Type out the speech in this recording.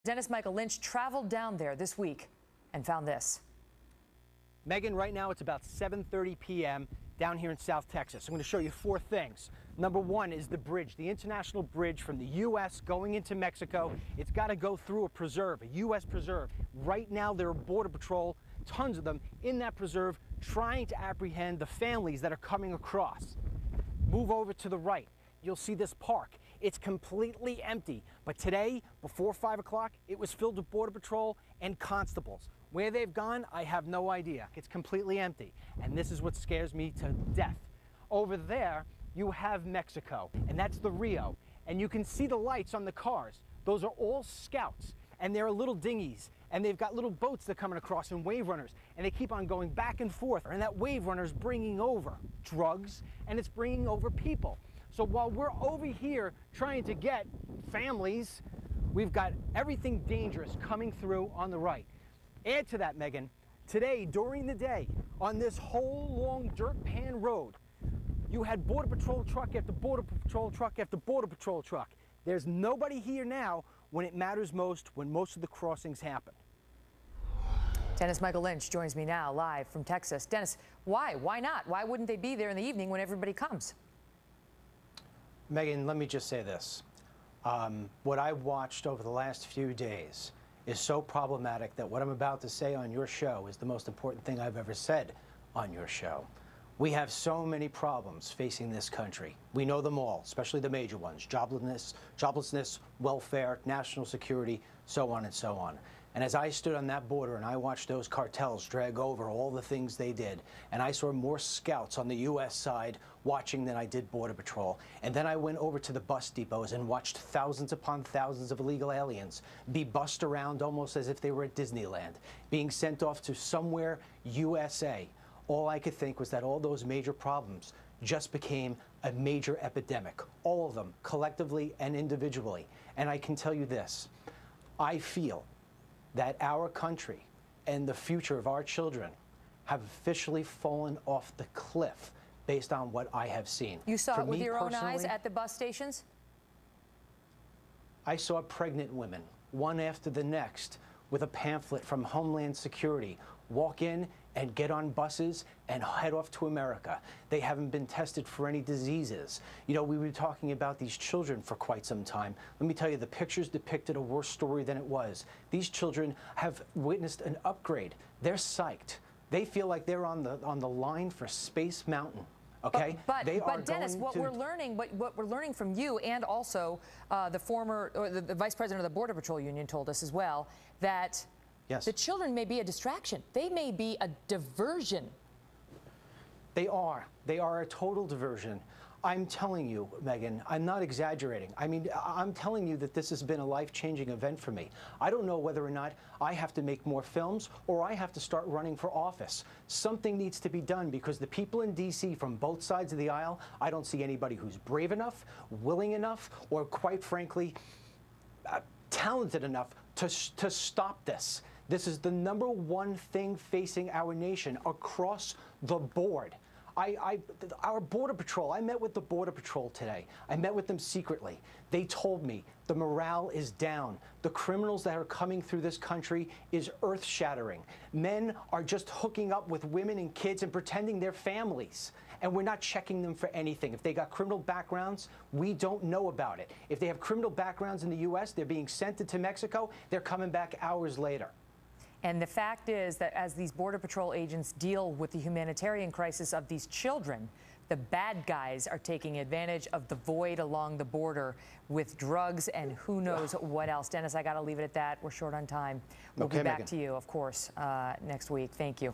Dennis Michael Lynch traveled down there this week and found this. Megan, right now it's about 7:30 p.m. down here in South Texas. I'm going to show you four things. Number one is the bridge, the international bridge from the U.S. going into Mexico. It's got to go through a preserve, a U.S. preserve. Right now there are Border Patrol, tons of them, in that preserve trying to apprehend the families that are coming across. Move over to the right. You'll see this park. It's completely empty. But today, before 5 o'clock, it was filled with Border Patrol and constables. Where they've gone, I have no idea. It's completely empty. And this is what scares me to death. Over there, you have Mexico, and that's the Rio. And you can see the lights on the cars. Those are all scouts, and they're little dinghies, and they've got little boats that are coming across and wave runners, and they keep on going back and forth. And that wave runner is bringing over drugs, and it's bringing over people. So while we're over here trying to get families, we've got everything dangerous coming through on the right. Add to that, Megan, today, during the day, on this whole long dirt pan road, you had Border Patrol truck after Border Patrol truck after Border Patrol truck. There's nobody here now when it matters most, when most of the crossings happen. Dennis Michael Lynch joins me now live from Texas. Dennis, why? Why not? Why wouldn't they be there in the evening when everybody comes? Megan, let me just say this. What I've watched over the last few days is so problematic that what I'm about to say on your show is the most important thing I've ever said on your show. We have so many problems facing this country. We know them all, especially the major ones: joblessness, welfare, national security, so on and so on. And as I stood on that border and I watched those cartels drag over all the things they did, and I saw more scouts on the U.S. side watching than I did Border Patrol, and then I went over to the bus depots and watched thousands upon thousands of illegal aliens be bussed around almost as if they were at Disneyland, being sent off to somewhere USA. All I could think was that all those major problems just became a major epidemic, all of them, collectively and individually. And I can tell you this, I feel that our country and the future of our children have officially fallen off the cliff based on what I have seen. You saw it with your own eyes at the bus stations? I saw pregnant women, one after the next, with a pamphlet from Homeland Security, walk in and get on buses and head off to America. They haven't been tested for any diseases. You know, we were talking about these children for quite some time. Let me tell you, the pictures depicted a worse story than it was. These children have witnessed an upgrade. They're psyched. They feel like they're on the line for Space Mountain. Okay, but Dennis, what we're learning from you, and also the vice president of the Border Patrol Union told us as well, that yes, the children may be a distraction. They may be a diversion. They are. They are a total diversion. I'm telling you, Megan, I'm not exaggerating. I mean, I'm telling you that this has been a life-changing event for me. I don't know whether or not I have to make more films or I have to start running for office. Something needs to be done because the people in D.C. from both sides of the aisle, I don't see anybody who's brave enough, willing enough, or quite frankly, talented enough to stop this. This is the #1 thing facing our nation across the board. Our Border Patrol, I met with the Border Patrol today. I met with them secretly. They told me the morale is down. The criminals that are coming through this country is earth-shattering. Men are just hooking up with women and kids and pretending they're families. And we're not checking them for anything. If they got criminal backgrounds, we don't know about it. If they have criminal backgrounds in the U.S., they're being sent to Mexico, they're coming back hours later. And the fact is that as these Border Patrol agents deal with the humanitarian crisis of these children, the bad guys are taking advantage of the void along the border with drugs and who knows what else. Dennis, I got to leave it at that. We're short on time. We'll be back to you, of course, next week. Thank you.